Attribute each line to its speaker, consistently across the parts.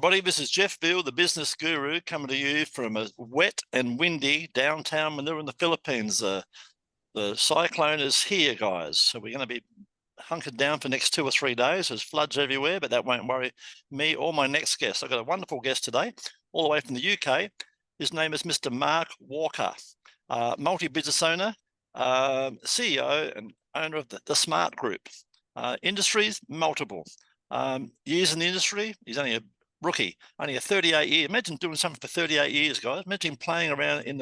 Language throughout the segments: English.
Speaker 1: everybody. This is Jeff Veale, the business guru, coming to you from a wet and windy downtown Manila in the Philippines. The cyclone is here, guys. So we're going to be hunkered down for the next 2 or 3 days. There's floods everywhere, but that won't worry me or my next guest. I've got a wonderful guest today, all the way from the UK. His name is Mr. Mark Walker, multi-business owner, CEO and owner of the Smart Group. Industries, multiple. Years in the industry, he's only a rookie, only a 38 year. Imagine doing something for 38 years, guys. Imagine playing around in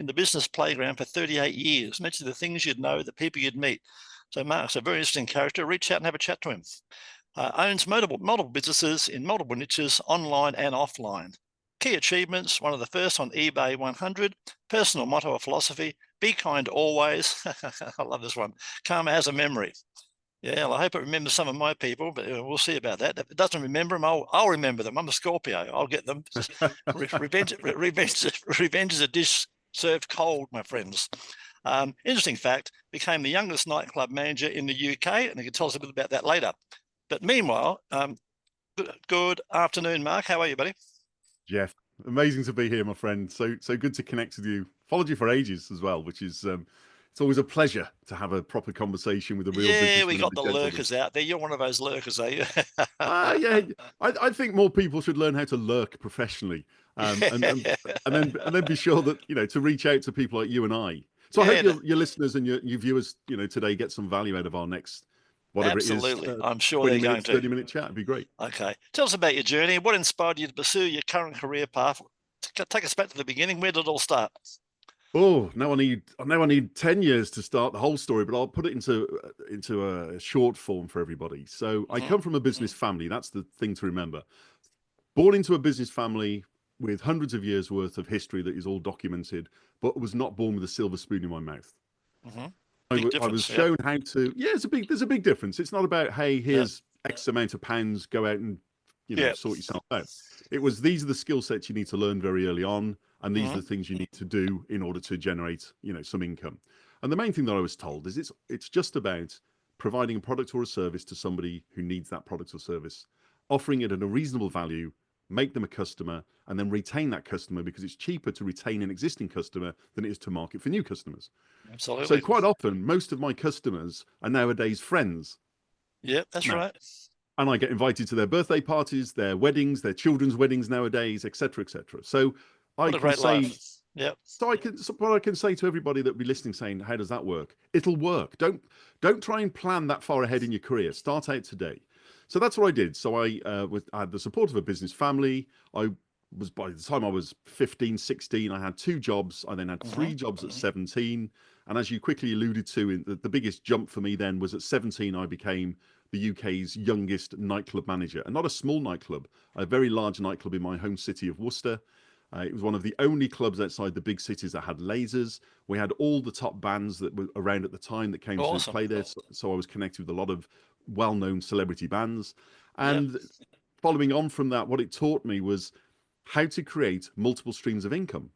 Speaker 1: the business playground for 38 years. Imagine the things you'd know, the people you'd meet. So Mark's a very interesting character. Reach out and have a chat to him. Owns multiple businesses in multiple niches, online and offline. Key achievements, one of the first on eBay 100. Personal motto or philosophy, be kind always. I love this one. Karma has a memory. Yeah, well, I hope it remembers some of my people, but we'll see about that. If it doesn't remember them, I'll remember them. I'm a Scorpio. I'll get them. Revenge is a dish served cold, my friends. Interesting fact, became the youngest nightclub manager in the UK, and he can tell us a bit about that later. But meanwhile, good afternoon, Mark. How are you, buddy?
Speaker 2: Jeff, amazing to be here, my friend. So good to connect with you. Followed you for ages as well, which is... it's always a pleasure to have a proper conversation with a real businessman.
Speaker 1: Yeah, we got the lurkers out there. You're one of those lurkers, are you?
Speaker 2: Yeah, I think more people should learn how to lurk professionally, and then be sure that to reach out to people like you and I. So I hope your listeners and your viewers today get some value out of our next whatever
Speaker 1: Absolutely.
Speaker 2: it is.
Speaker 1: I'm sure they're going to.
Speaker 2: 30-minute chat would be great.
Speaker 1: Okay, tell us about your journey. What inspired you to pursue your current career path? Take us back to the beginning. Where did it all start?
Speaker 2: Oh, now I need 10 years to start the whole story, but I'll put it into a short form for everybody. So I come from a business family. That's the thing to remember. Born into a business family with hundreds of years worth of history that is all documented, but was not born with a silver spoon in my mouth. I was shown how to. Yeah, there's a big difference. It's not about, hey, here's X amount of pounds, go out and sort yourself out. It was, these are the skill sets you need to learn very early on. And these are the things you need to do in order to generate, some income. And the main thing that I was told is it's just about providing a product or a service to somebody who needs that product or service, offering it at a reasonable value, make them a customer, and then retain that customer, because it's cheaper to retain an existing customer than it is to market for new customers.
Speaker 1: Absolutely.
Speaker 2: So quite often, most of my customers are nowadays friends.
Speaker 1: Yeah, that's right.
Speaker 2: And I get invited to their birthday parties, their weddings, their children's weddings nowadays, etc., etc. So I can say, what I can say to everybody that will be listening, saying, how does that work? It'll work. Don't try and plan that far ahead in your career. Start out today. So that's what I did. So I had the support of a business family. By the time I was 15, 16, I had 2 jobs. I then had 3 jobs at 17. And as you quickly alluded to, the biggest jump for me then was at 17, I became the UK's youngest nightclub manager. And not a small nightclub, a very large nightclub in my home city of Worcester. It was one of the only clubs outside the big cities that had lasers. We had all the top bands that were around at the time that came to play there. So I was connected with a lot of well-known celebrity bands. And following on from that, what it taught me was how to create multiple streams of income.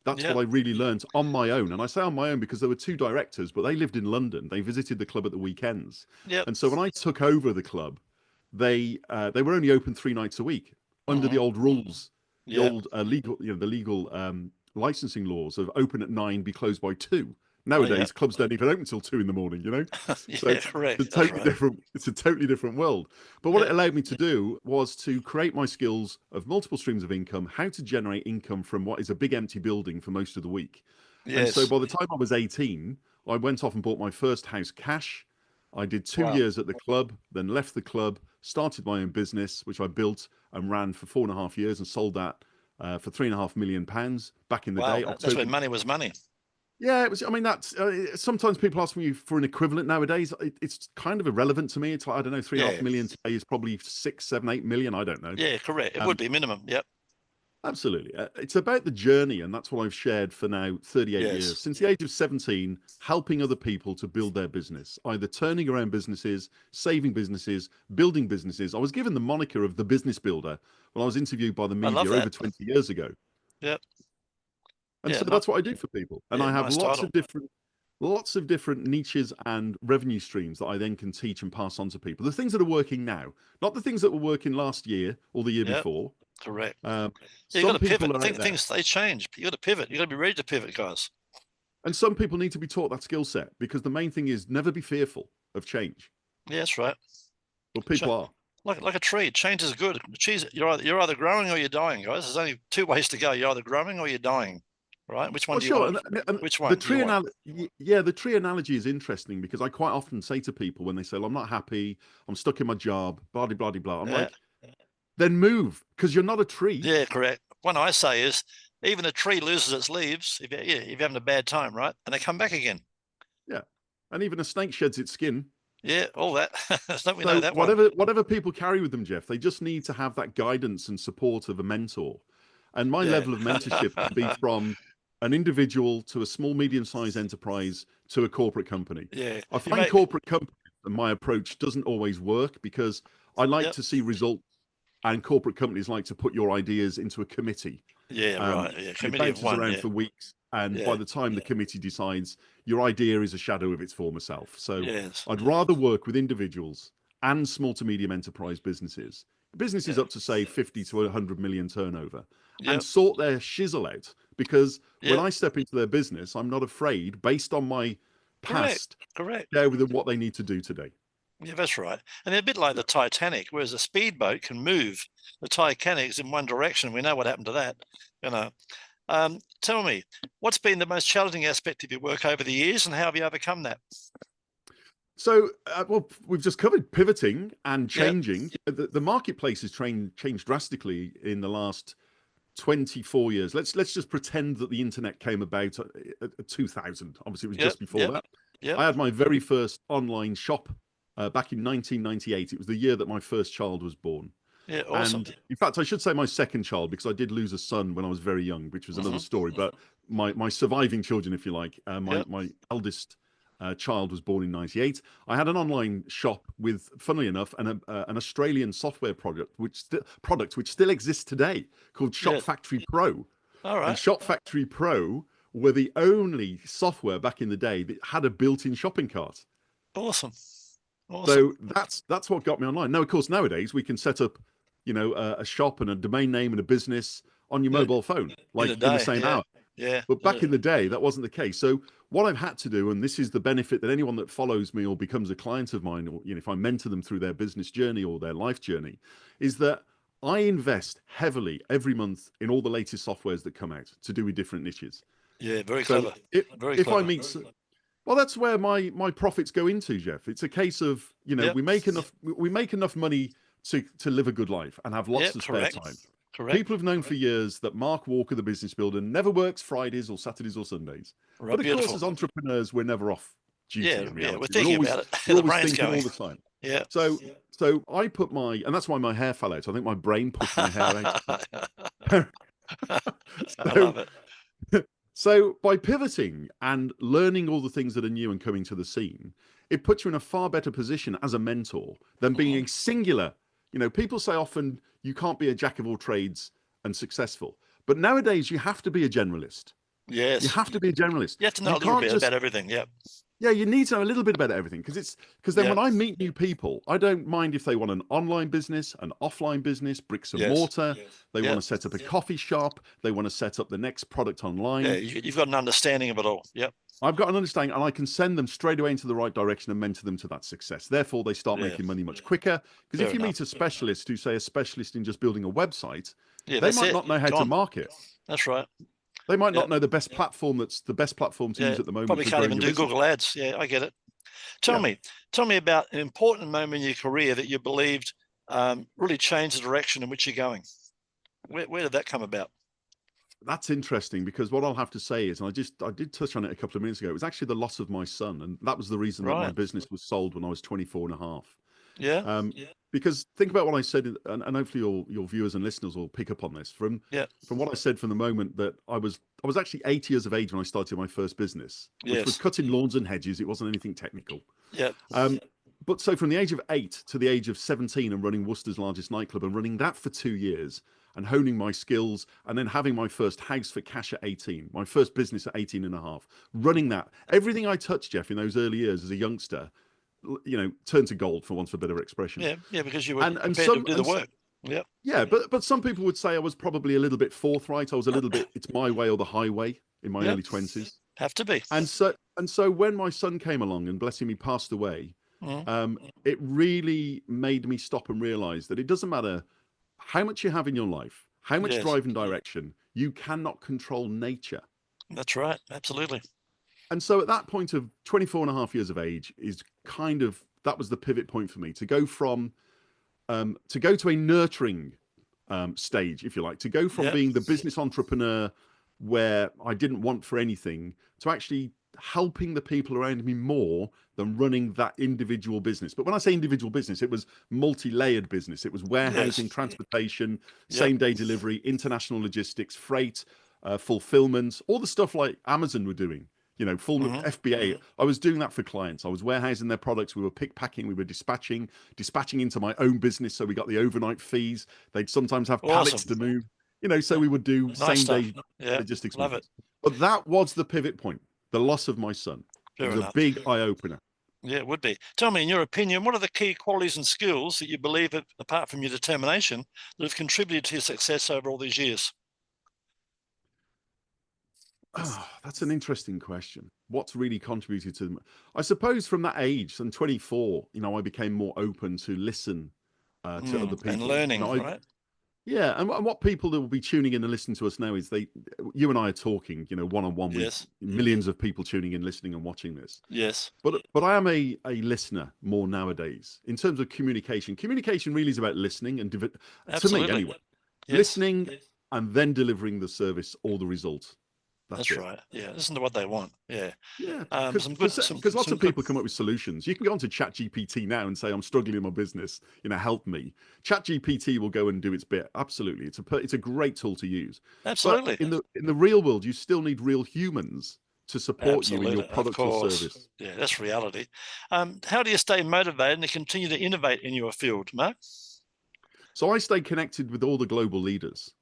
Speaker 2: That's what I really learned on my own. And I say on my own because there were 2 directors, but they lived in London. They visited the club at the weekends. And so when I took over the club, they were only open 3 nights a week under the old rules. The old legal licensing laws of open at 9, be closed by 2. Nowadays, clubs don't even open till 2 in the morning, So
Speaker 1: correct.
Speaker 2: It's a totally different world. But what it allowed me to do was to create my skills of multiple streams of income, how to generate income from what is a big empty building for most of the week. And so by the time I was 18, I went off and bought my first house cash. I did 2 years at the club, then left the club, started my own business, which I built and ran for 4.5 years and sold that for £3.5 million back in the day.
Speaker 1: That's when money was money.
Speaker 2: Yeah, it was. I mean, that's sometimes people ask me for an equivalent nowadays. It's kind of irrelevant to me. It's like, I don't know, 3.5 million today is probably 6, 7, 8 million. I don't know.
Speaker 1: Yeah, correct. It would be minimum. Yep.
Speaker 2: Absolutely. It's about the journey, and that's what I've shared for now 38 years. Since the age of 17, helping other people to build their business, either turning around businesses, saving businesses, building businesses. I was given the moniker of the business builder when I was interviewed by the media over 20 years ago.
Speaker 1: Yep.
Speaker 2: And so that's what I do for people. And I have lots of different niches and revenue streams that I then can teach and pass on to people. The things that are working now, not the things that were working last year or the year before.
Speaker 1: Correct.
Speaker 2: Um,
Speaker 1: Yeah, you got to pivot.
Speaker 2: Are
Speaker 1: Things they change. You got to pivot. You got to be ready to pivot, guys.
Speaker 2: And some people need to be taught that skill set, because the main thing is never be fearful of change.
Speaker 1: Yeah, that's right.
Speaker 2: Well, people are.
Speaker 1: Like a tree. Change is good. You're either growing or you're dying, guys. There's only two ways to go. You're either growing or you're dying, right? Which one do you want? Which one?
Speaker 2: The tree analogy, yeah, the tree analogy is interesting, because I quite often say to people when they say, well, "I'm not happy, I'm stuck in my job, blah blah blah blah," I'm like, then move, because you're not a tree.
Speaker 1: Yeah, correct. One I say is, even a tree loses its leaves if you're having a bad time, right? And they come back again.
Speaker 2: Yeah, and even a snake sheds its skin.
Speaker 1: Yeah, all that.
Speaker 2: So know that whatever people carry with them, Jeff, they just need to have that guidance and support of a mentor. And my level of mentorship can be from an individual to a small, medium-sized enterprise to a corporate company.
Speaker 1: Yeah,
Speaker 2: I find corporate companies and my approach doesn't always work, because I like to see results, and corporate companies like to put your ideas into a committee.
Speaker 1: Yeah, right. Yeah,
Speaker 2: committee bounces around for weeks, and by the time the committee decides, your idea is a shadow of its former self. So I'd rather work with individuals and small to medium enterprise businesses up to say 50 to 100 million turnover, and sort their shizzle out, because when I step into their business, I'm not afraid, based on my past, share with them what they need to do today.
Speaker 1: Yeah, that's right. And they're a bit like the Titanic, whereas a speedboat can move. The Titanic's in one direction. We know what happened to that. You know, tell me, what's been the most challenging aspect of your work over the years, and how have you overcome that?
Speaker 2: So, well, we've just covered pivoting and changing. The marketplace has changed drastically in the last 24 years. Let's just pretend that the internet came about at 2000. Obviously, it was just before that. I had my very first online shop back in 1998. It was the year that my first child was born.
Speaker 1: Yeah, awesome.
Speaker 2: And in fact, I should say my second child, because I did lose a son when I was very young, which was another story. But my surviving children, if you like, my eldest child was born in 98. I had an online shop with, funnily enough, an Australian software product which still exists today, called Shop Factory Pro.
Speaker 1: All right.
Speaker 2: And Shop Factory Pro were the only software back in the day that had a built-in shopping cart.
Speaker 1: Awesome.
Speaker 2: So that's what got me online. Now, of course, nowadays we can set up, a shop and a domain name and a business on your mobile phone, like in the same hour.
Speaker 1: Yeah.
Speaker 2: But back in the day, that wasn't the case. So what I've had to do, and this is the benefit that anyone that follows me or becomes a client of mine, or if I mentor them through their business journey or their life journey, is that I invest heavily every month in all the latest softwares that come out to do with different niches.
Speaker 1: Yeah, very clever.
Speaker 2: Well, that's where my profits go into, Jeff. It's a case of, we make enough money to live a good life and have lots of spare time.
Speaker 1: Correct.
Speaker 2: People have known for years that Mark Walker, the business builder, never works Fridays or Saturdays or Sundays.
Speaker 1: Right,
Speaker 2: but of course, as entrepreneurs, we're never off duty.
Speaker 1: Yeah, we're thinking about it.
Speaker 2: We're always thinking all the time.
Speaker 1: Yeah.
Speaker 2: So I put and that's why my hair fell out. I think my brain pushed my hair out.
Speaker 1: I love it.
Speaker 2: So by pivoting and learning all the things that are new and coming to the scene, it puts you in a far better position as a mentor than being a singular. People say often you can't be a jack of all trades and successful, but nowadays you have to be a generalist.
Speaker 1: Yes.
Speaker 2: You have to be a generalist.
Speaker 1: You have to know a little bit about everything. Yep.
Speaker 2: Yeah, you need to know a little bit about everything, because then when I meet new people, I don't mind if they want an online business, an offline business, bricks and mortar. They want to set up a coffee shop. They want to set up the next product online.
Speaker 1: Yeah, you've got an understanding of it all. Yep.
Speaker 2: I've got an understanding, and I can send them straight away into the right direction and mentor them to that success. Therefore, they start making money much quicker. Because if you meet a specialist who's, say, a specialist in just building a website, they might not know how to market.
Speaker 1: That's right.
Speaker 2: They might not know the best platform that's the best platform to use at the moment.
Speaker 1: Probably can't even do Google Ads. Yeah, I get it. Tell me about an important moment in your career that you believed really changed the direction in which you're going. Where did that come about?
Speaker 2: That's interesting, because what I'll have to say is, and I did touch on it a couple of minutes ago, it was actually the loss of my son. And that was the reason that my business was sold when I was 24 and a half.
Speaker 1: Yeah.
Speaker 2: Because think about what I said, and hopefully your viewers and listeners will pick up on this from what I said from the moment that I was actually 8 years of age when I started my first business, which was cutting lawns and hedges. It wasn't anything technical.
Speaker 1: Yeah.
Speaker 2: But so from the age of 8 to the age of 17 and running Worcester's largest nightclub and running that for 2 years and honing my skills, and then having my first house for cash at 18, my first business at 18 and a half, running that, everything I touched, Jeff, in those early years as a youngster, turned to gold, for want of a better expression.
Speaker 1: Yeah, because you were prepared to do the work. Yep.
Speaker 2: Yeah, but some people would say I was probably a little bit forthright. I was a little bit, it's my way or the highway in my early 20s.
Speaker 1: Have to be.
Speaker 2: And so when my son came along and bless him, he passed away, it really made me stop and realize that it doesn't matter how much you have in your life, how much drive and direction, you cannot control nature.
Speaker 1: That's right. Absolutely.
Speaker 2: And so at that point of 24 and a half years of age is kind of, that was the pivot point for me to go from, to go to a nurturing stage, if you like, to go from being the business entrepreneur where I didn't want for anything to actually helping the people around me more than running that individual business. But when I say individual business, it was multi-layered business. It was warehousing, transportation, same-day delivery, international logistics, freight, fulfillment, all the stuff like Amazon were doing. You know, full FBA. I was doing that for clients. I was warehousing their products. We were pick packing. We were dispatching into my own business. So we got the overnight fees. They'd sometimes have pallets to move. You know, so we would do same day logistics.
Speaker 1: Love it.
Speaker 2: But that was the pivot point. The loss of my son. It was a big eye opener.
Speaker 1: Yeah, it would be. Tell me, in your opinion, what are the key qualities and skills that you believe, apart from your determination, that have contributed to your success over all these years?
Speaker 2: Oh, that's an interesting question. What's really contributed to them? I suppose from that age, from 24, you know, I became more open to listen to other people.
Speaker 1: And learning, right?
Speaker 2: Yeah, and what people that will be tuning in and listening to us now is you and I are talking, you know, one-on-one with millions of people tuning in, listening and watching this.
Speaker 1: Yes.
Speaker 2: But I am a listener more nowadays in terms of communication. Communication really is about listening and to me anyway, listening and then delivering the service or the result.
Speaker 1: That's right. Yeah, listen to what they want. Yeah.
Speaker 2: Yeah. Because lots of people come up with solutions. You can go onto ChatGPT now and say, I'm struggling in my business, you know, help me. ChatGPT will go and do its bit. Absolutely. It's a great tool to use.
Speaker 1: Absolutely.
Speaker 2: But in the real world, you still need real humans to support you in your product or service.
Speaker 1: Yeah, that's reality. How do you stay motivated and continue to innovate in your field, Mark?
Speaker 2: So I stay connected with all the global leaders.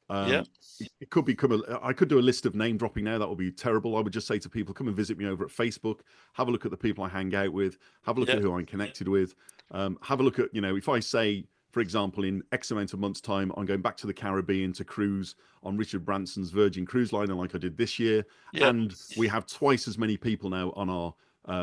Speaker 2: It could become I could do a list of name dropping now. That would be terrible. I would just say to people, come and visit me over at Facebook. Have a look at the people I hang out with. Have a look at who I'm connected with. Have a look at, you know, if I say, for example, in X amount of months' time, I'm going back to the Caribbean to cruise on Richard Branson's Virgin Cruise Liner like I did this year. And we have twice as many people now on our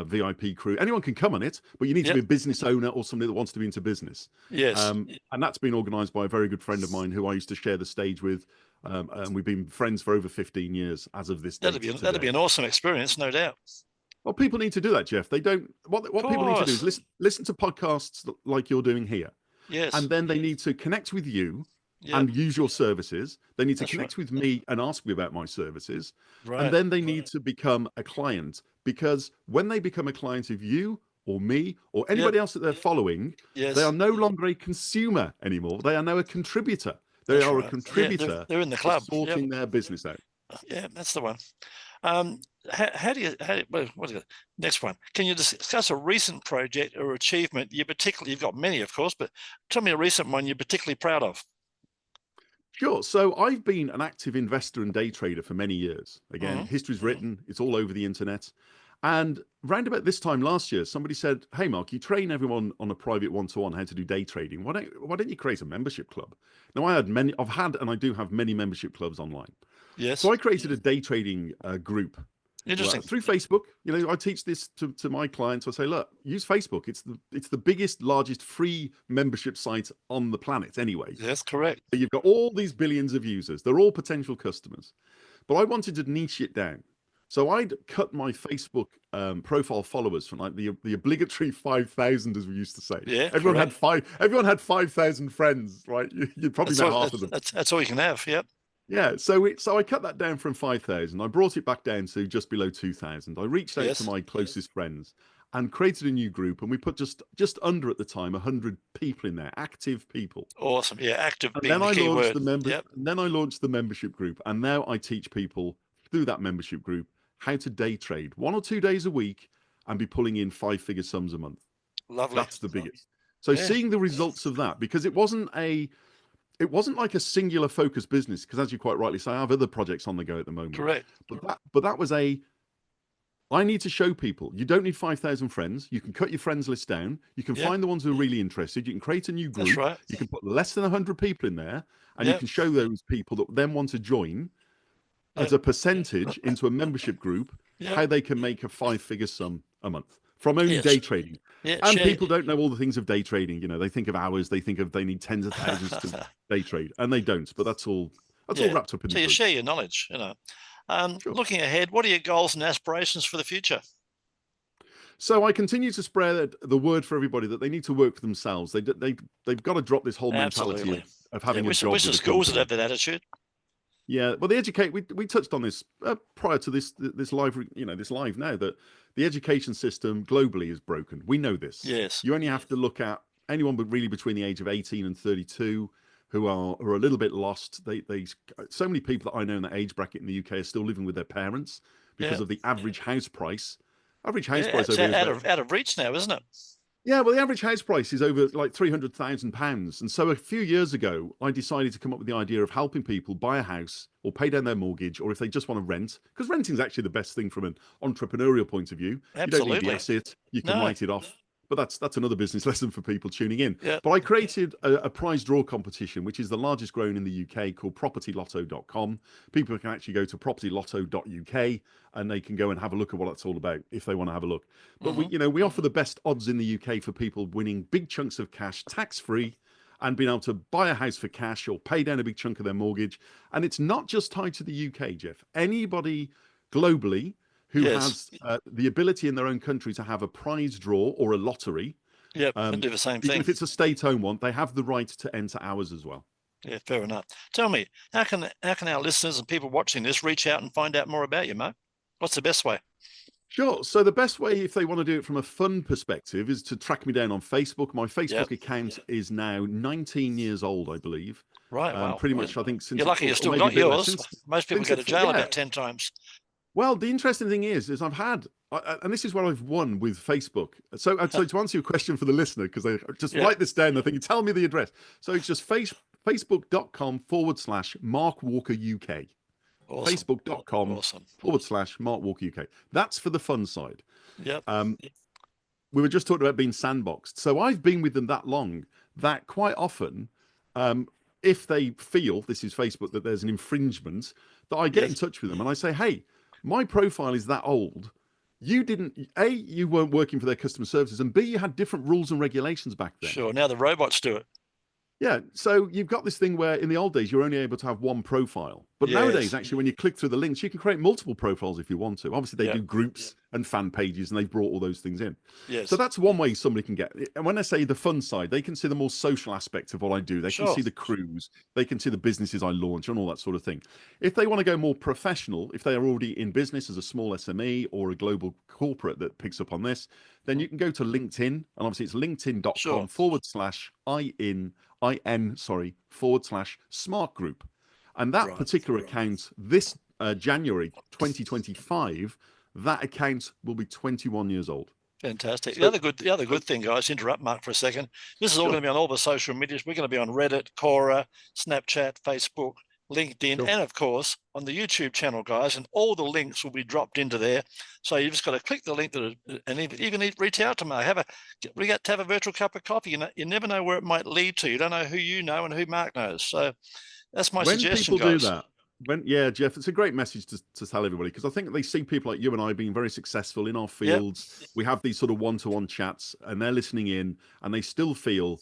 Speaker 2: VIP crew. Anyone can come on it, but you need to be a business owner or somebody that wants to be into business.
Speaker 1: Yes.
Speaker 2: And that's been organized by a very good friend of mine who I used to share the stage with. And we've been friends for over 15 years as of this date.
Speaker 1: That'd be an awesome experience, no doubt.
Speaker 2: Well, people need to do that, Jeff. They don't. What people need to do is listen to podcasts like you're doing here.
Speaker 1: Yes.
Speaker 2: And then they need to connect with you and use your services. They need to connect with me and ask me about my services. Right. And then they need to become a client, because when they become a client of you or me or anybody else that they're following, they are no longer a consumer anymore. They are now a contributor. They are a contributor.
Speaker 1: They're in the club,
Speaker 2: sorting their business out.
Speaker 1: Yeah, that's the one. How do you? What is it? Next one. Can you discuss a recent project or achievement you've got many, of course, but tell me a recent one you're particularly proud of.
Speaker 2: Sure. So I've been an active investor and day trader for many years. Again, history's written. It's all over the internet. And round about this time last year, somebody said, hey, Mark, you train everyone on a private one-to-one how to do day trading. Why don't you create a membership club? Now, I've had and I do have many membership clubs online. Yes. So I created a day trading group.
Speaker 1: Interesting.
Speaker 2: Through Facebook. You know, I teach this to my clients. I say, look, use Facebook. It's the biggest, largest free membership site on the planet anyway.
Speaker 1: That's correct.
Speaker 2: You've got all these billions of users. They're all potential customers. But I wanted to niche it down. So I'd cut my Facebook profile followers from like the obligatory 5,000, as we used to say.
Speaker 1: Yeah,
Speaker 2: everyone had 5,000 friends, right? You'd probably met half of them.
Speaker 1: That's all you can have. Yep.
Speaker 2: Yeah. So I cut that down from 5,000. I brought it back down to just below 2,000. I reached out to my closest friends and created a new group, and we put just under at the time 100 people in there, active people.
Speaker 1: Awesome. Yeah, active.
Speaker 2: And then I launched then I launched the membership group, and now I teach people through that membership group how to day trade 1 or 2 days a week and be pulling in 5-figure sums a month.
Speaker 1: Lovely.
Speaker 2: That's the biggest. So seeing the results of that, because it wasn't like a singular focused business, because as you quite rightly say, I have other projects on the go at the moment.
Speaker 1: Correct.
Speaker 2: But that was I need to show people you don't need 5,000 friends. You can cut your friends list down. You can find the ones who are really interested. You can create a new group.
Speaker 1: That's right.
Speaker 2: You can put less than 100 people in there, and you can show those people that then want to join as a percentage into a membership group how they can make a 5-figure sum a month from only day trading. And people don't know all the things of day trading. You know, they think of hours, they think of they need tens of thousands to day trade, and they don't. But that's all wrapped up in
Speaker 1: so you share your knowledge, you know. Looking ahead, what are your goals and aspirations for the future?
Speaker 2: So I continue to spread the word for everybody that they need to work for themselves. They've got to drop this whole mentality of having a job.
Speaker 1: Wish the schools would have that attitude.
Speaker 2: Yeah, well, we touched on this prior to this live, this live now, that the education system globally is broken. We know this.
Speaker 1: Yes.
Speaker 2: You only have to look at anyone but really between the age of 18 and 32 who are a little bit lost. So many people that I know in that age bracket in the UK are still living with their parents because of the average house price. Average house price over
Speaker 1: out of reach now, isn't it?
Speaker 2: Yeah, well, the average house price is over like £300,000. And so a few years ago, I decided to come up with the idea of helping people buy a house or pay down their mortgage, or if they just want to rent, because renting is actually the best thing from an entrepreneurial point of view.
Speaker 1: Absolutely.
Speaker 2: You don't need the asset, you can write it off. But that's another business lesson for people tuning in.
Speaker 1: Yeah.
Speaker 2: But I created a prize draw competition, which is the largest growing in the UK, called propertylotto.com. People can actually go to propertylotto.uk and they can go and have a look at what that's all about if they want to have a look. But we offer the best odds in the UK for people winning big chunks of cash, tax-free, and being able to buy a house for cash or pay down a big chunk of their mortgage. And it's not just tied to the UK, Jeff. Anybody globally who has the ability in their own country to have a prize draw or a lottery.
Speaker 1: Yeah, can do the same thing.
Speaker 2: Even if it's a state-owned one, they have the right to enter ours as well.
Speaker 1: Yeah, fair enough. Tell me, how can our listeners and people watching this reach out and find out more about you, Mark? What's the best way?
Speaker 2: Sure. So the best way, if they want to do it from a fun perspective, is to track me down on Facebook. My Facebook account is now 19 years old, I believe.
Speaker 1: Right. Wow.
Speaker 2: Pretty much, I think. Since
Speaker 1: you're lucky you still got yours. Most people go to jail about 10 times.
Speaker 2: Well, the interesting thing is I've had, and this is what I've won with Facebook. So to answer your question for the listener, because they just write this down, I think, tell me the address. So it's just facebook.com/Mark Walker UK. Awesome. Facebook.com/Mark Walker UK. That's for the fun side.
Speaker 1: Yep.
Speaker 2: We were just talking about being sandboxed. So I've been with them that long that quite often, if they feel, this is Facebook, that there's an infringement, that I get in touch with them and I say, hey, my profile is that old. You weren't working for their customer services, and B, you had different rules and regulations back then.
Speaker 1: Sure. Now the robots do it.
Speaker 2: Yeah. So you've got this thing where in the old days, you're only able to have one profile. But nowadays, actually, when you click through the links, you can create multiple profiles if you want to. Obviously, they do groups and fan pages, and they've brought all those things in.
Speaker 1: Yes.
Speaker 2: So that's one way somebody can get. And when I say the fun side, they can see the more social aspect of what I do. They can see the crews. They can see the businesses I launch and all that sort of thing. If they want to go more professional, if they are already in business as a small SME or a global corporate that picks up on this, then you can go to LinkedIn. And obviously, it's linkedin.com/IN/smart group. And that particular account, this January 2025, that account will be 21 years old.
Speaker 1: Fantastic. So, the other good thing, guys, interrupt Mark for a second. This is all going to be on all the social medias. We're going to be on Reddit, Quora, Snapchat, Facebook, LinkedIn, and of course on the YouTube channel, guys. And all the links will be dropped into there. So you just got to click the link and even reach out to Mark. Have a virtual cup of coffee. You never know where it might lead to. You don't know who you know and who Mark knows. So that's my suggestion,
Speaker 2: when people
Speaker 1: guys.
Speaker 2: do that, Jeff, it's a great message to tell everybody, because I think they see people like you and I being very successful in our fields. Yep. We have these sort of one-to-one chats, and they're listening in, and they still feel,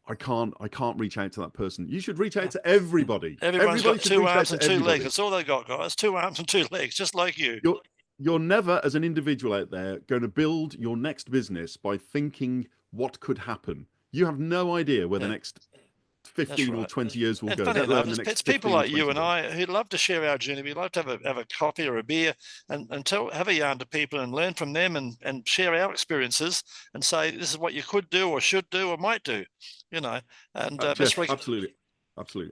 Speaker 2: I can't reach out to that person. You should reach out to everybody.
Speaker 1: Everybody's got 2 arms and 2 legs. That's all they got, guys. 2 arms and 2 legs, just like you.
Speaker 2: You're never, as an individual out there, going to build your next business by thinking what could happen. You have no idea where the next 15 or 20 years will go.
Speaker 1: Funny enough, it's people like you and I who'd love to share our journey. We'd love to have a coffee or a beer and have a yarn to people and learn from them and share our experiences and say, this is what you could do or should do or might do, And
Speaker 2: absolutely.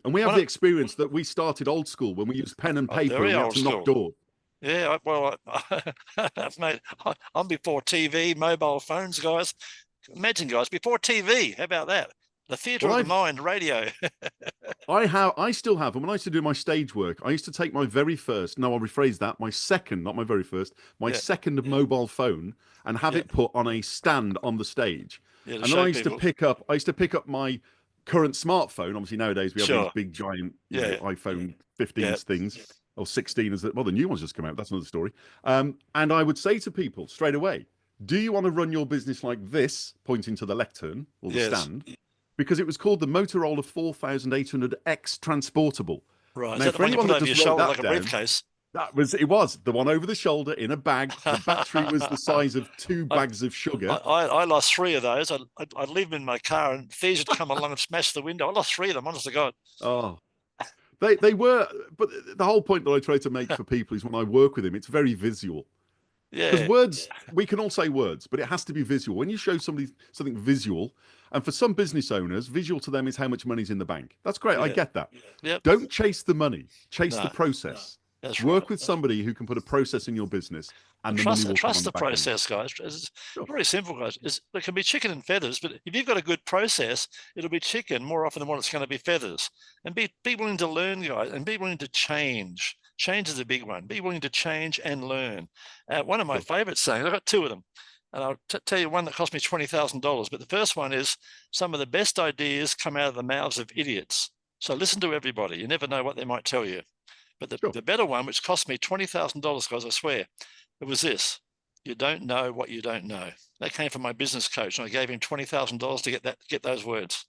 Speaker 2: And we have the experience that we started old school when we used pen and paper and we had to knock doors.
Speaker 1: Yeah, well, mate, I'm before TV, mobile phones, guys. Imagine, guys, before TV. How about that? The theatre of the mind, radio.
Speaker 2: I still have, and when I used to do my stage work, I used to take my very first, no, I'll rephrase that, my second, not my very first, my second mobile phone and have it put on a stand on the stage. And then I used to pick up my current smartphone. Obviously nowadays we have these big giant iPhone 15s things, or 16 as well, the new one's just come out. That's another story. And I would say to people straight away, do you want to run your business like this, pointing to the lectern or the stand? Because it was called the Motorola 4800X Transportable.
Speaker 1: Right. Now, is that the one you put over your shoulder like a briefcase?
Speaker 2: It was the one over the shoulder in a bag. The battery was the size of 2 bags of sugar.
Speaker 1: I lost 3 of those. I'd leave them in my car, and thieves would come along and smash the window. I lost 3 of them, honest to God.
Speaker 2: Oh, they were. But the whole point that I try to make for people is when I work with them, it's very visual. Because words, we can all say words, but it has to be visual. When you show somebody something visual, and for some business owners, visual to them is how much money's in the bank. That's great. I get that. Don't chase the money. Chase the process. Work with somebody who can put a process in your business, and the money will
Speaker 1: trust the process, guys. It's very simple, guys. It can be chicken and feathers, but if you've got a good process, it'll be chicken more often than what it's going to be feathers. And be willing to learn, guys, and be willing to change. Change is a big one. Be willing to change and learn. One of my favorite sayings, I've got 2 of them, and I'll tell you one that cost me $20,000. But the first one is, some of the best ideas come out of the mouths of idiots. So listen to everybody. You never know what they might tell you. But the better one, which cost me $20,000, guys, I swear, it was this: you don't know what you don't know. That came from my business coach, and I gave him $20,000 to get those words.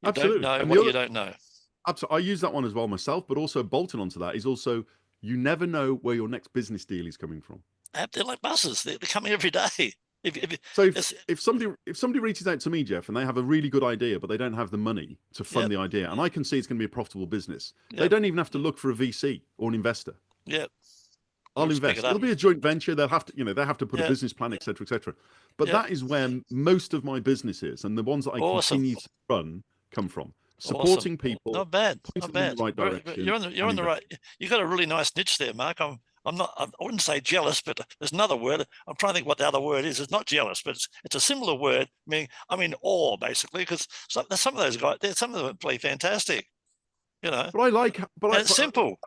Speaker 1: You don't know what you don't know.
Speaker 2: Absolutely. I use that one as well myself, but also bolting onto that is also, you never know where your next business deal is coming from.
Speaker 1: They're like buses. They're coming every day.
Speaker 2: If somebody reaches out to me, Jeff, and they have a really good idea, but they don't have the money to fund the idea, and I can see it's going to be a profitable business, they don't even have to look for a VC or an investor. I'll invest. It'll be a joint venture. They'll have to, they have to put a business plan, etc., etc. But that is where most of my businesses and the ones that I continue to run come from. Supporting people.
Speaker 1: Not bad. Not bad.
Speaker 2: In the right direction.
Speaker 1: You're on the right. You've got a really nice niche there, Mark. I'm not. I wouldn't say jealous, but there's another word. I'm trying to think what the other word is. It's not jealous, but it's a similar word. Meaning, I'm in awe, basically, because some of those guys, some of them play fantastic. But
Speaker 2: I like. But
Speaker 1: it's simple.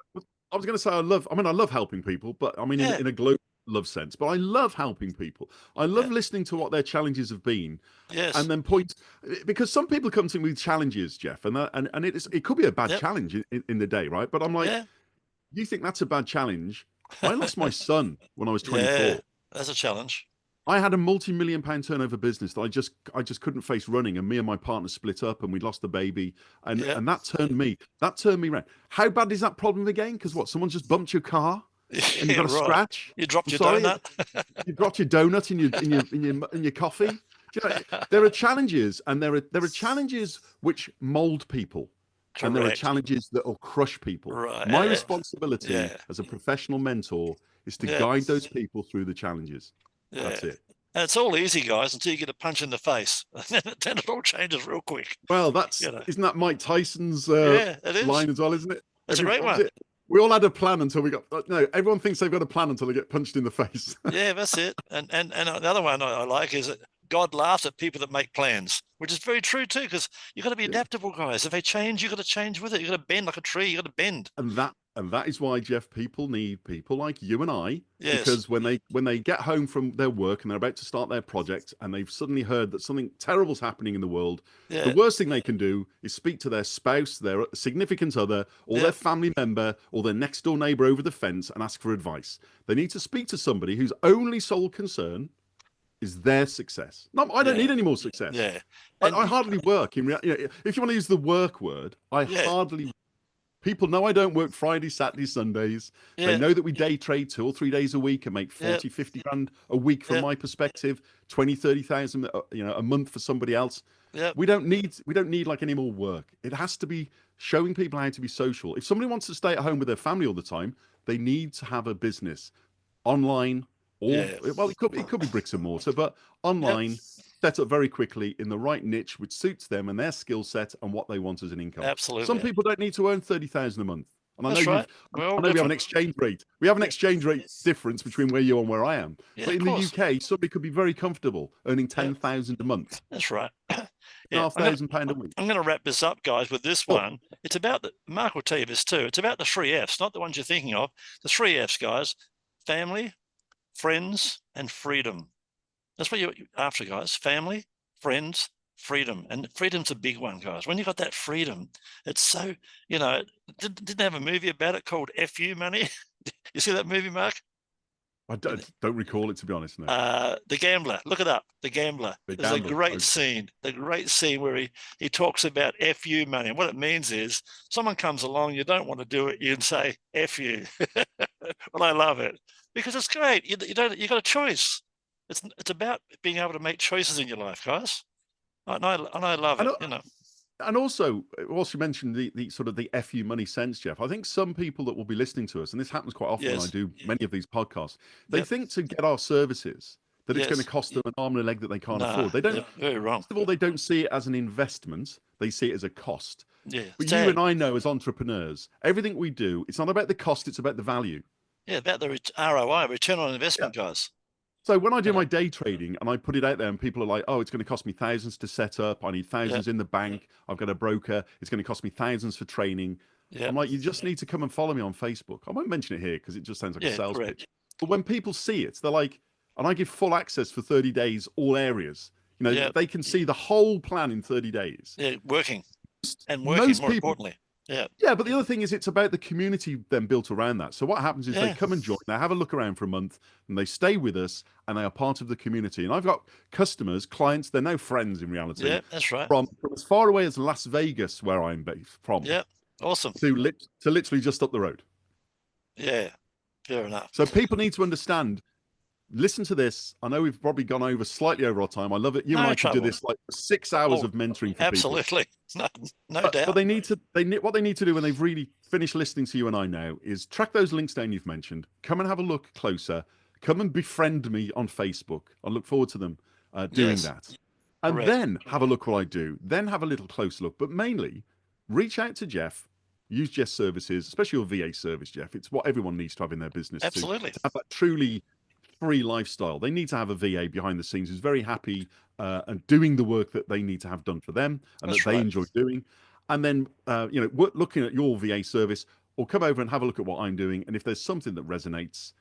Speaker 2: I was going to say I love helping people, but I mean in a global love sense. But I love helping people. I love listening to what their challenges have been.
Speaker 1: Yes.
Speaker 2: And then because some people come to me with challenges, Jeff, and it could be a bad challenge in the day, right? But I'm like, you think that's a bad challenge? I lost my son when I was 24.
Speaker 1: Yeah, that's a challenge.
Speaker 2: I had a multi-million-pound turnover business that I just couldn't face running, and me and my partner split up, and we lost the baby, and that turned me around. How bad is that problem again? Because someone just bumped your car, and you got a scratch.
Speaker 1: You dropped your donut.
Speaker 2: You dropped your donut in your coffee. There are challenges, and there are challenges which mold people.
Speaker 1: Correct.
Speaker 2: And there are challenges that will crush people.
Speaker 1: Right.
Speaker 2: My responsibility as a professional mentor is to guide those people through the challenges. That's it.
Speaker 1: And it's all easy, guys, until you get a punch in the face. Then it all changes real quick.
Speaker 2: Well, isn't that Mike Tyson's line as well, isn't it?
Speaker 1: It's a great one.
Speaker 2: We all had a plan until we got everyone thinks they've got a plan until they get punched in the face.
Speaker 1: Yeah, that's it. And the other one I like is that God laughs at people that make plans, which is very true too, because you've got to be adaptable, guys. If they change, you've got to change with it. You've got to bend like a tree. You've got to bend.
Speaker 2: And that is why, Jeff, people need people like you and I, because when they get home from their work and they're about to start their project and they've suddenly heard that something terrible's happening in the world, the worst thing they can do is speak to their spouse, their significant other, or their family member, or their next door neighbor over the fence and ask for advice. They need to speak to somebody whose only sole concern is their success. No, I don't need any more success.
Speaker 1: Yeah,
Speaker 2: I hardly work in reality. If you want to use the work word, I hardly. People know I don't work Fridays, Saturdays, Sundays. They know that we day trade 2 or 3 days a week and make 40, 50 grand a week from my perspective, 20, 30,000, a month for somebody else. We don't need like any more work. It has to be showing people how to be social. If somebody wants to stay at home with their family all the time, they need to have a business online well, it could be bricks and mortar, but online, set up very quickly in the right niche, which suits them and their skill set and what they want as an income.
Speaker 1: Absolutely.
Speaker 2: Some people don't need to earn 30,000 a month. And I
Speaker 1: That's
Speaker 2: know,
Speaker 1: right.
Speaker 2: I know we have an exchange rate. We have an exchange rate difference between where you are and where I am.
Speaker 1: Yeah,
Speaker 2: but in the UK, somebody could be very comfortable earning 10,000 a month.
Speaker 1: That's right.
Speaker 2: £2,500 a week.
Speaker 1: I'm going to wrap this up, guys, with this one. It's about Mark will tell you this too. It's about the 3 Fs, not the ones you're thinking of. The 3 Fs, guys: family, friends, and freedom. That's what you're after, guys. Family, friends, freedom. And freedom's a big one, guys. When you got that freedom, it's so, didn't they have a movie about it called FU Money? You see that movie, Mark?
Speaker 2: I don't recall it, to be honest. No.
Speaker 1: The Gambler. Look it up. The Gambler. There's a great scene. The great scene where he talks about FU money. And what it means is someone comes along, you don't want to do it, you can say F you. Well, I love it because it's great. You got a choice. It's about being able to make choices in your life, guys. And I love it.
Speaker 2: And also you mentioned the sort of the FU money sense, Jeff. I think some people that will be listening to us, and this happens quite often when I do many of these podcasts, they think to get our services that it's going to cost them an arm and a leg that they can't afford. They don't.
Speaker 1: Very wrong.
Speaker 2: First of all, they don't see it as an investment; they see it as a cost.
Speaker 1: Yeah.
Speaker 2: But you and I know, as entrepreneurs, everything we do, it's not about the cost; it's about the value.
Speaker 1: Yeah, about the ROI, return on investment, guys.
Speaker 2: So when I do my day trading and I put it out there and people are like, oh, it's going to cost me thousands to set up. I need thousands in the bank. I've got a broker. It's going to cost me thousands for training. I'm like, you just need to come and follow me on Facebook. I won't mention it here because it just sounds like a sales pitch. But when people see it, they're like, and I give full access for 30 days, all areas. They can see the whole plan in 30 days.
Speaker 1: Yeah, working. And working, more importantly.
Speaker 2: Yeah, but the other thing is it's about the community then built around that. So what happens is they come and join, they have a look around for a month, and they stay with us, and they are part of the community. And I've got customers, clients, they're now friends in reality.
Speaker 1: Yeah, that's right.
Speaker 2: From as far away as Las Vegas, where I'm based from.
Speaker 1: Yeah, awesome.
Speaker 2: To literally just up the road.
Speaker 1: Yeah, fair enough.
Speaker 2: So people need to understand. Listen to this. I know we've probably gone slightly over our time. I love it. You and I could do this like 6 hours of mentoring for
Speaker 1: absolutely.
Speaker 2: people.
Speaker 1: No doubt.
Speaker 2: But what they need to do when they've really finished listening to you and I now is track those links down you've mentioned. Come and have a look closer. Come and befriend me on Facebook. I look forward to them doing that. And then have a look what I do. Then have a little close look. But mainly, reach out to Jeff. Use Jeff's services, especially your VA service, Jeff. It's what everyone needs to have in their business.
Speaker 1: Absolutely.
Speaker 2: To have that truly free lifestyle. They need to have a VA behind the scenes who's very happy and doing the work that they need to have done for them and that they enjoy doing. And then, looking at your VA service, or come over and have a look at what I'm doing. And if there's something that resonates,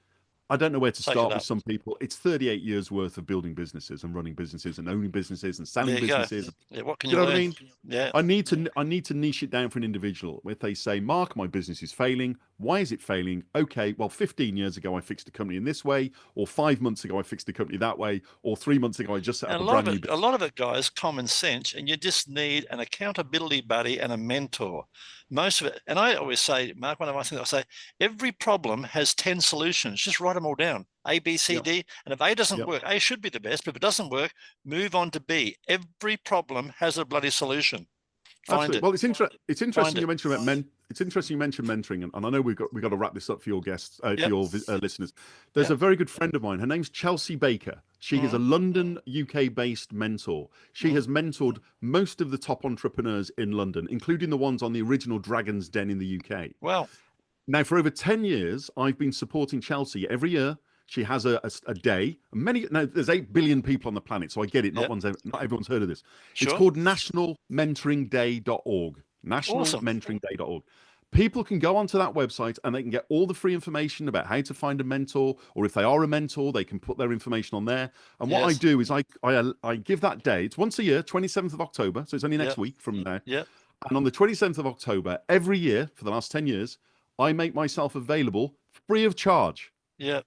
Speaker 2: I don't know where to start with some people. It's 38 years worth of building businesses and running businesses and owning businesses and selling businesses.
Speaker 1: Yeah, what can you
Speaker 2: know what I mean?
Speaker 1: Yeah.
Speaker 2: I need to niche it down for an individual. If they say, Mark, my business is failing. Why is it failing? Okay, well, 15 years ago, I fixed a company in this way, or 5 months ago, I fixed a company that way, or 3 months ago, I just set up a brand new business.
Speaker 1: A lot of it, guys, common sense, and you just need an accountability buddy and a mentor. Most of it, and I always say, Mark, one of my things I say, every problem has 10 solutions. Just write them all down. A, B, C, D. And if A doesn't work, A should be the best, but if it doesn't work, move on to B. Every problem has a bloody solution. Find it.
Speaker 2: Well, it's interesting you mentioned about it's interesting you mentioned mentoring, and I know we've got to wrap this up for your guests, for your listeners. There's a very good friend of mine. Her name's Chelsea Baker. She is a London, UK-based mentor. She has mentored most of the top entrepreneurs in London, including the ones on the original Dragon's Den in the UK.
Speaker 1: Well,
Speaker 2: now for over 10 years, I've been supporting Chelsea every year. She has a day. There's 8 billion people on the planet, so I get it. Not everyone's heard of this.
Speaker 1: Sure.
Speaker 2: It's called nationalmentoringday.org. Nationalmentoringday.org. People can go onto that website and they can get all the free information about how to find a mentor, or if they are a mentor, they can put their information on there. And what I do is I give that day. It's once a year, 27th of October, so it's only next week from now.
Speaker 1: Yeah.
Speaker 2: And on the 27th of October, every year for the last 10 years, I make myself available free of charge.
Speaker 1: Yeah.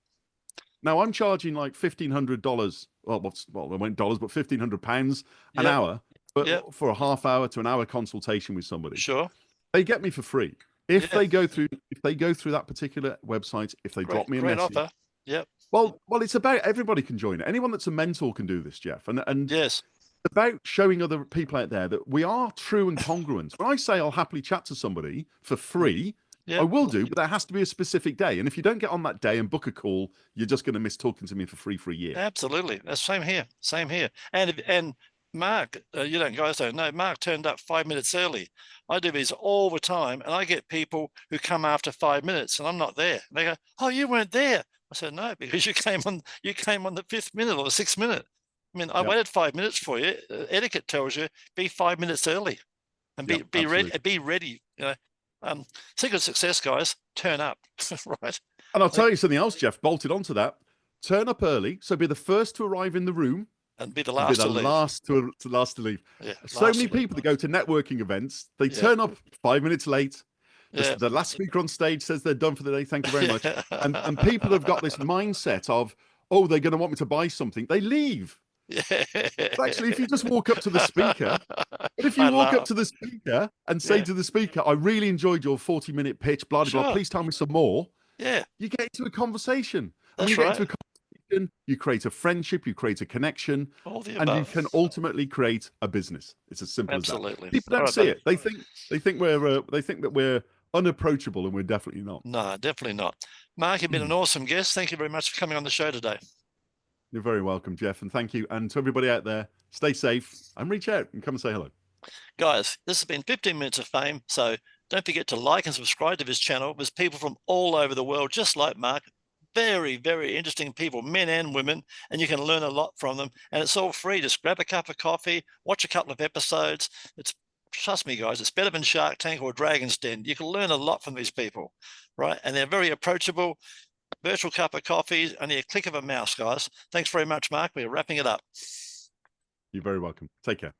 Speaker 2: Now I'm charging like $1,500. Well, they went dollars, but £1,500 an hour, but for a half hour to an hour consultation with somebody.
Speaker 1: Sure.
Speaker 2: They get me for free. If they go through that particular website, if they drop me a message.
Speaker 1: Offer. Yep.
Speaker 2: Well, it's about everybody can join it. Anyone that's a mentor can do this, Jeff. And
Speaker 1: yes,
Speaker 2: it's about showing other people out there that we are true and congruent. When I say I'll happily chat to somebody for free, I will do, but there has to be a specific day. And if you don't get on that day and book a call, you're just going to miss talking to me for free for a year.
Speaker 1: Absolutely. That's same here. And Mark, guys don't know, Mark turned up 5 minutes early. I do these all the time, and I get people who come after 5 minutes, and I'm not there. And they go, "Oh, you weren't there." I said, "No, because you came on the 5th minute or the 6th minute." I mean, I waited 5 minutes for you. Etiquette tells you be 5 minutes early, and be ready. Be ready. You know, secret success, guys. Turn up, right?
Speaker 2: And I'll tell you something else, Jeff. Bolted onto that. Turn up early, so be the first to arrive in the room,
Speaker 1: and be the last to leave.
Speaker 2: Last to leave.
Speaker 1: Yeah,
Speaker 2: so many people that go to networking events, they turn up 5 minutes late. The last speaker on stage says they're done for the day. Thank you very much. And people have got this mindset of, oh, they're going to want me to buy something. They leave. But actually, if you just walk up to the speaker, up to the speaker and say to the speaker, I really enjoyed your 40-minute pitch, blah, blah, blah, please tell me some more.
Speaker 1: Yeah.
Speaker 2: You get into a conversation.
Speaker 1: That's
Speaker 2: and when you get into a conversation, you create a friendship, you create a connection, and you can ultimately create a business. It's as simple as that. People don't see it. They think that we're unapproachable, and we're definitely not.
Speaker 1: No, definitely not. Mark, you've been an awesome guest. Thank you very much for coming on the show today.
Speaker 2: You're very welcome, Jeff, and thank you. And to everybody out there, stay safe and reach out and come and say hello.
Speaker 1: Guys, this has been 15 Minutes of Fame, so don't forget to like and subscribe to this channel. There's people from all over the world, just like Mark. Very, very interesting people, men and women, and you can learn a lot from them. And it's all free. Just grab a cup of coffee, watch a couple of episodes. Trust me, guys, it's better than Shark Tank or Dragon's Den. You can learn a lot from these people, right? And they're very approachable. Virtual cup of coffee, only a click of a mouse, guys. Thanks very much, Mark. We're wrapping it up.
Speaker 2: You're very welcome. Take care.